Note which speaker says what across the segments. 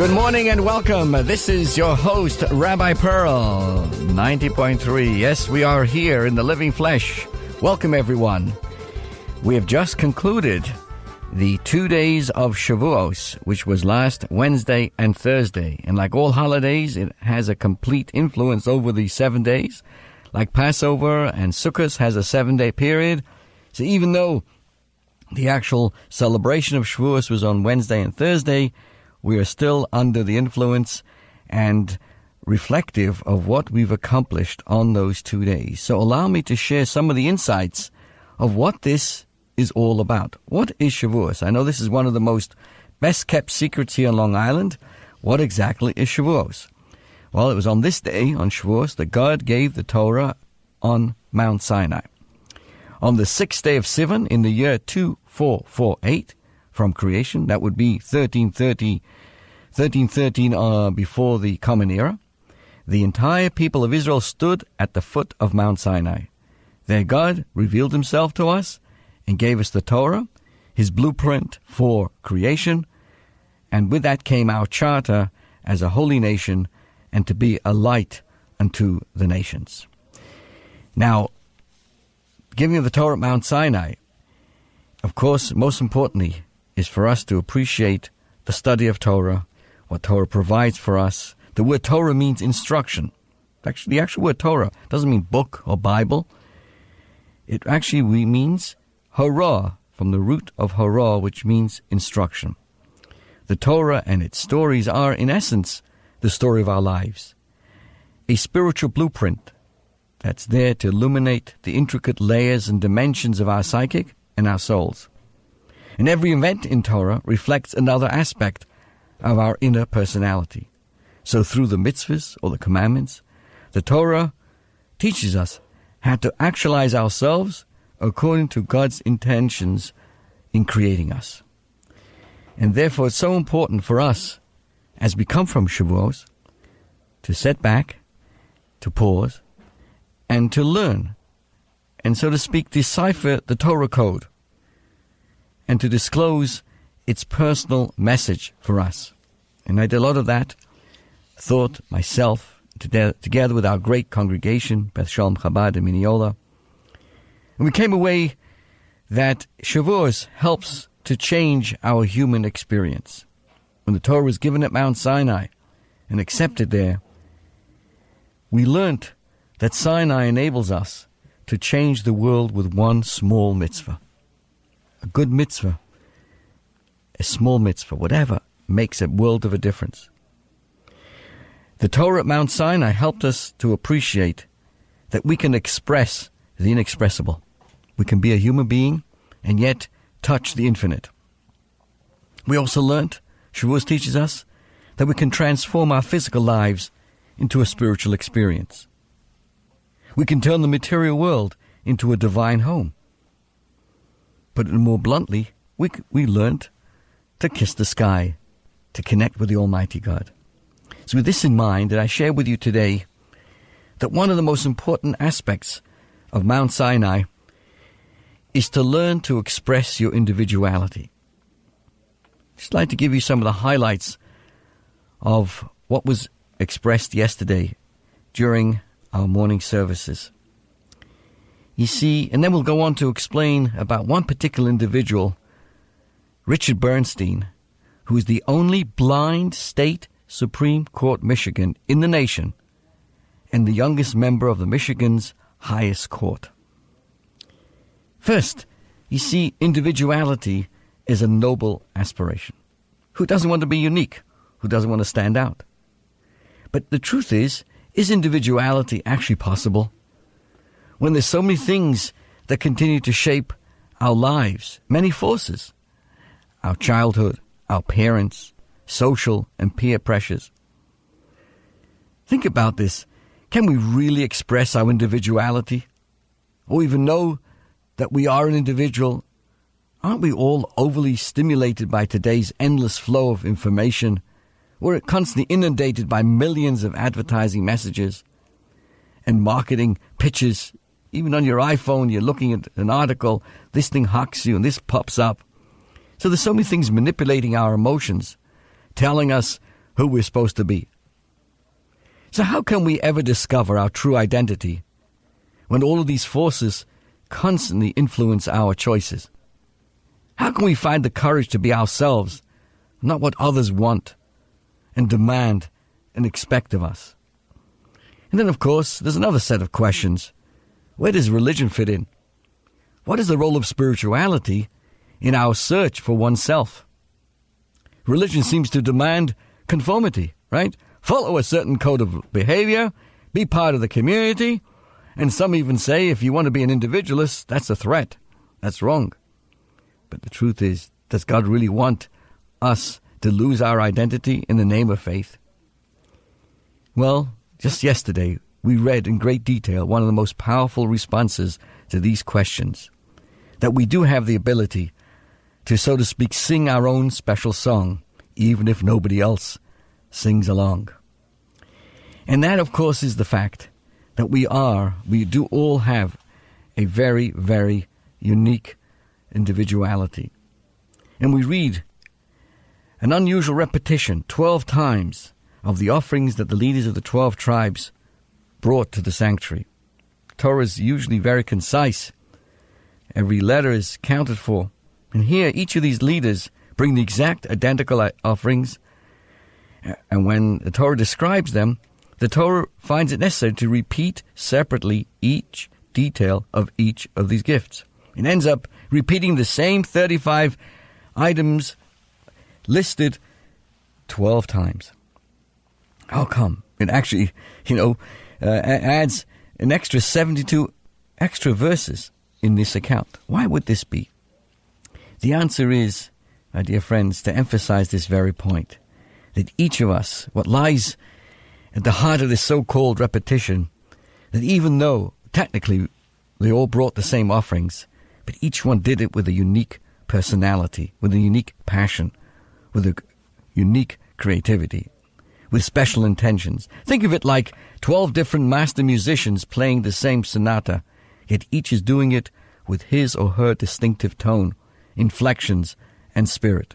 Speaker 1: Good morning and welcome. This is your host, Rabbi Pearl, 90.3. Yes, we are here in the living flesh. Welcome, everyone. We have just concluded the 2 days of Shavuos, which was last Wednesday and Thursday. And like all holidays, it has a complete influence over the 7 days. Like Passover and Sukkot has a 7-day period. So even though the actual celebration of Shavuos was on Wednesday and Thursday, we are still under the influence and reflective of what we've accomplished on those 2 days. So allow me to share some of the insights of what this is all about. What is Shavuos? I know this is one of the most best-kept secrets here on Long Island. What exactly is Shavuos? Well, it was on this day, on Shavuos, that God gave the Torah on Mount Sinai. On the 6th day of Sivan, in the year 2448, from creation, that would be 1313 before the Common Era, the entire people of Israel stood at the foot of Mount Sinai. There God revealed himself to us and gave us the Torah, his blueprint for creation, and with that came our charter as a holy nation and to be a light unto the nations. Now, giving of the Torah at Mount Sinai, of course, most importantly, is for us to appreciate the study of Torah, what Torah provides for us. The word Torah means instruction. Actually, the actual word Torah doesn't mean book or Bible. It actually means hora, from the root of hora, which means instruction. The Torah and its stories are, in essence, the story of our lives. A spiritual blueprint that's there to illuminate the intricate layers and dimensions of our psychic and our souls. And every event in Torah reflects another aspect of our inner personality. So through the mitzvahs, or the commandments, the Torah teaches us how to actualize ourselves according to God's intentions in creating us. And therefore it's so important for us, as we come from Shavuos, to set back, to pause, and to learn, and so to speak, decipher the Torah code, and to disclose its personal message for us. And I did a lot of that thought myself, together with our great congregation, Beth Shalom Chabad in Mineola. And we came away that Shavuos helps to change our human experience. When the Torah was given at Mount Sinai and accepted there, we learnt that Sinai enables us to change the world with one small mitzvah. A good mitzvah, a small mitzvah, whatever, makes a world of a difference. The Torah at Mount Sinai helped us to appreciate that we can express the inexpressible. We can be a human being and yet touch the infinite. We also learned, Shavuos teaches us, that we can transform our physical lives into a spiritual experience. We can turn the material world into a divine home. But more bluntly, we learned to kiss the sky, to connect with the Almighty God. So with this in mind, that I share with you today that one of the most important aspects of Mount Sinai is to learn to express your individuality. I'd just like to give you some of the highlights of what was expressed yesterday during our morning services. You see, and then we'll go on to explain about one particular individual, Richard Bernstein, who is the only blind state Supreme Court Michigan in the nation and the youngest member of the Michigan's highest court. First, you see, individuality is a noble aspiration. Who doesn't want to be unique? Who doesn't want to stand out? But the truth is individuality actually possible? When there's so many things that continue to shape our lives, many forces, our childhood, our parents, social and peer pressures. Think about this. Can we really express our individuality? Or even know that we are an individual? Aren't we all overly stimulated by today's endless flow of information? We're constantly inundated by millions of advertising messages and marketing pitches. Even on your iPhone, you're looking at an article, this thing hooks you and this pops up. So there's so many things manipulating our emotions, telling us who we're supposed to be. So how can we ever discover our true identity when all of these forces constantly influence our choices? How can we find the courage to be ourselves, not what others want and demand and expect of us? And then, of course, there's another set of questions. Where does religion fit in? What is the role of spirituality in our search for oneself? Religion seems to demand conformity, right? Follow a certain code of behavior, be part of the community, and some even say if you want to be an individualist, that's a threat. That's wrong. But the truth is, does God really want us to lose our identity in the name of faith? Well, just yesterday, we read in great detail one of the most powerful responses to these questions, that we do have the ability to, so to speak, sing our own special song, even if nobody else sings along. And that, of course, is the fact that we do all have a very, very unique individuality. And we read an unusual repetition 12 times of the offerings that the leaders of the 12 tribes brought to the sanctuary. Torah is usually very concise. Every letter is counted for. And here, each of these leaders bring the exact identical offerings. And when the Torah describes them, the Torah finds it necessary to repeat separately each detail of each of these gifts. It ends up repeating the same 35 items listed 12 times. How come? It actually, adds an extra 72 extra verses in this account. Why would this be? The answer is, my dear friends, to emphasize this very point, that each of us, what lies at the heart of this so-called repetition, that even though technically they all brought the same offerings, but each one did it with a unique personality, with a unique passion, with a unique creativity, with special intentions. Think of it like 12 different master musicians playing the same sonata, yet each is doing it with his or her distinctive tone, inflections, and spirit.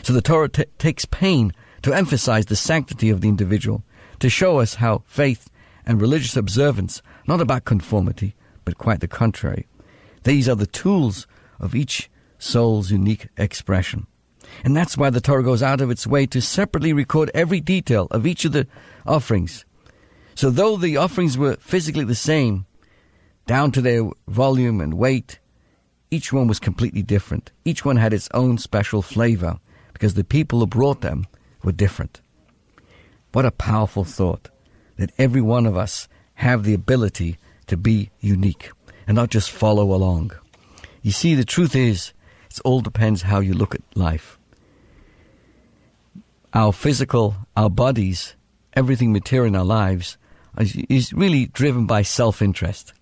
Speaker 1: So the Torah takes pain to emphasize the sanctity of the individual, to show us how faith and religious observance, not about conformity, but quite the contrary. These are the tools of each soul's unique expression. And that's why the Torah goes out of its way to separately record every detail of each of the offerings. So though the offerings were physically the same, down to their volume and weight, each one was completely different. Each one had its own special flavor, because the people who brought them were different. What a powerful thought, that every one of us have the ability to be unique and not just follow along. You see, the truth is, it all depends how you look at life. Our physical, our bodies, everything material in our lives is really driven by self-interest.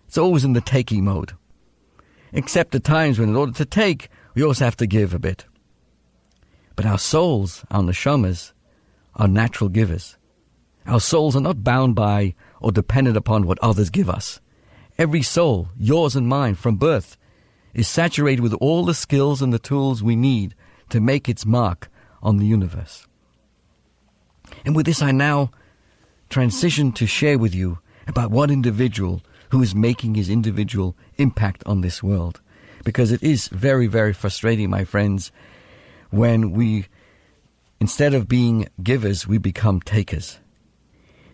Speaker 1: It's always in the taking mode. Except at times when in order to take, we also have to give a bit. But our souls, our neshamas, are natural givers. Our souls are not bound by or dependent upon what others give us. Every soul, yours and mine, from birth, is saturated with all the skills and the tools we need to make its mark on the universe. And with this, I now transition to share with you about one individual who is making his individual impact on this world. Because it is very, very frustrating, my friends, when we, instead of being givers, we become takers.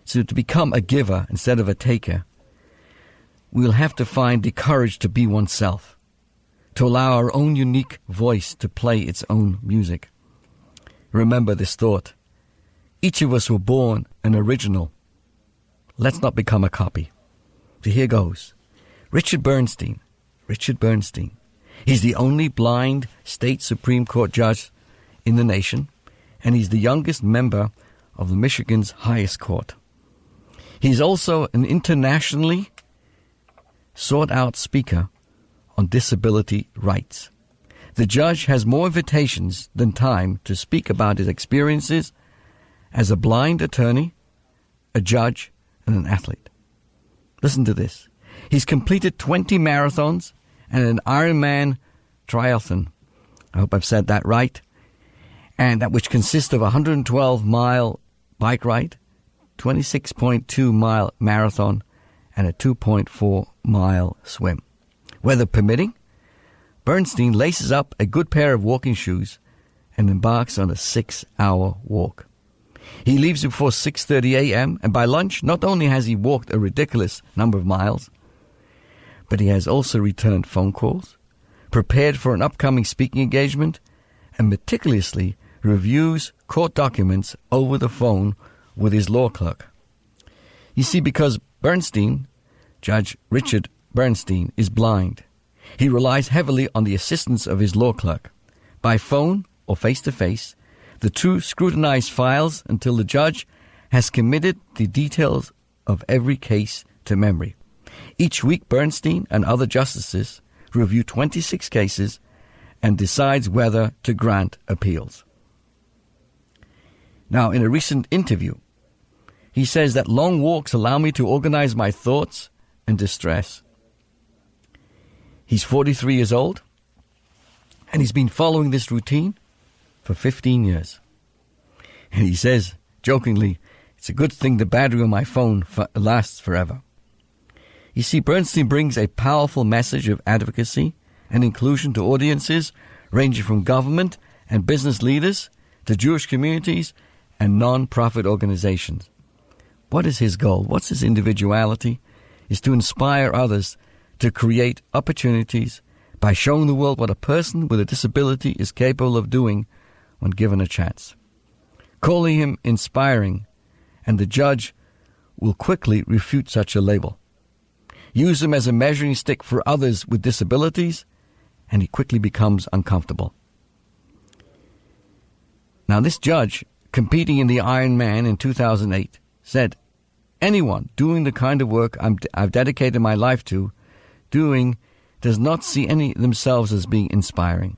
Speaker 1: So to become a giver instead of a taker, we'll have to find the courage to be oneself, to allow our own unique voice to play its own music. Remember this thought. Each of us were born an original. Let's not become a copy. So here goes. Richard Bernstein. He's the only blind state Supreme Court judge in the nation, and he's the youngest member of the Michigan's highest court. He's also an internationally sought-out speaker on disability rights. The judge has more invitations than time to speak about his experiences as a blind attorney, a judge, and an athlete. Listen to this. He's completed 20 marathons and an Ironman triathlon. I hope I've said that right. and that which consists of a 112-mile bike ride, 26.2-mile marathon, and a 2.4-mile swim. Weather permitting, Bernstein laces up a good pair of walking shoes and embarks on a 6-hour walk. He leaves before 6:30 a.m., and by lunch, not only has he walked a ridiculous number of miles, but he has also returned phone calls, prepared for an upcoming speaking engagement, and meticulously reviews court documents over the phone with his law clerk. You see, because Bernstein, Judge Richard Bernstein, is blind, he relies heavily on the assistance of his law clerk. By phone or face-to-face, the two scrutinize files until the judge has committed the details of every case to memory. Each week, Bernstein and other justices review 26 cases and decides whether to grant appeals. Now, in a recent interview, he says that long walks allow me to organize my thoughts and distress. He's 43 years old, and he's been following this routine for 15 years. And he says, jokingly, it's a good thing the battery on my phone lasts forever. You see, Bernstein brings a powerful message of advocacy and inclusion to audiences ranging from government and business leaders to Jewish communities and non-profit organizations. What is his goal? What's his individuality? Is to inspire others to create opportunities by showing the world what a person with a disability is capable of doing when given a chance. Calling him inspiring, and the judge will quickly refute such a label. Use him as a measuring stick for others with disabilities, and he quickly becomes uncomfortable. Now, this judge, competing in the Ironman in 2008, said, anyone doing the kind of work I've dedicated my life to doing does not see any themselves as being inspiring.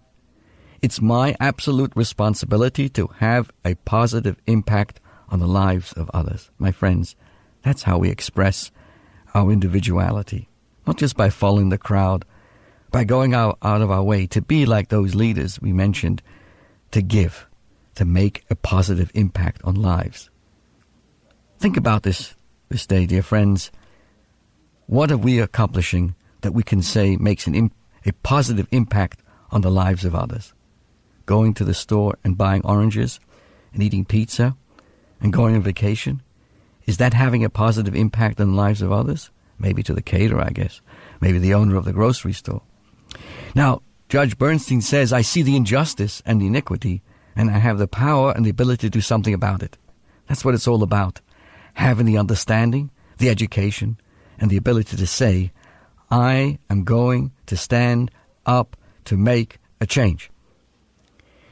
Speaker 1: It's my absolute responsibility to have a positive impact on the lives of others. My friends, that's how we express our individuality, not just by following the crowd, by going out of our way to be like those leaders we mentioned, to give, to make a positive impact on lives. Think about this day, dear friends. What are we accomplishing that we can say makes a positive impact on the lives of others? Going to the store and buying oranges and eating pizza and going on vacation? Is that having a positive impact on the lives of others? Maybe to the caterer, I guess. Maybe the owner of the grocery store. Now, Judge Bernstein says, I see the injustice and the iniquity, and I have the power and the ability to do something about it. That's what it's all about. Having the understanding, the education, and the ability to say, I am going to stand up to make a change.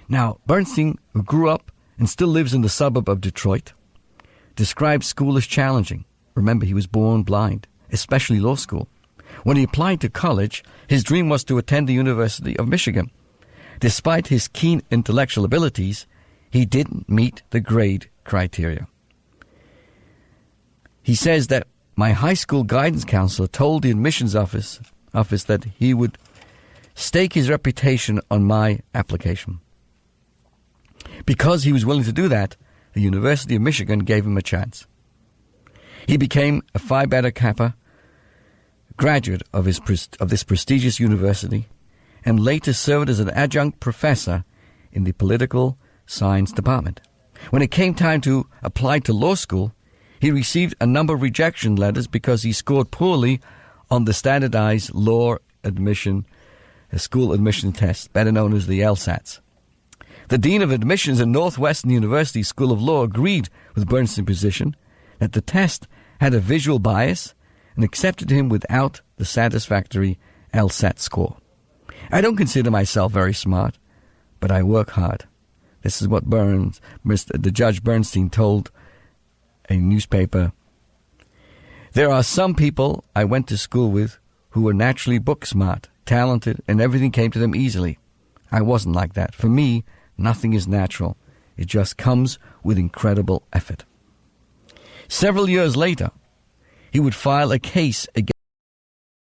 Speaker 1: Now, Bernstein, who grew up and still lives in the suburb of Detroit, described school as challenging. Remember, he was born blind, especially law school. When he applied to college, his dream was to attend the University of Michigan. Despite his keen intellectual abilities, he didn't meet the grade criteria. He says that my high school guidance counselor told the admissions office that he would stake his reputation on my application. Because he was willing to do that, the University of Michigan gave him a chance. He became a Phi Beta Kappa graduate of this prestigious university and later served as an adjunct professor in the political science department. When it came time to apply to law school, he received a number of rejection letters because he scored poorly on the standardized law admission, school admission test, better known as the LSATs. The Dean of Admissions at Northwestern University School of Law agreed with Bernstein's position that the test had a visual bias and accepted him without the satisfactory LSAT score. I don't consider myself very smart, but I work hard. This is what the Judge Bernstein told a newspaper. There are some people I went to school with who were naturally book smart, talented, and everything came to them easily. I wasn't like that. For me, nothing is natural. It just comes with incredible effort. Several years later, he would file a case against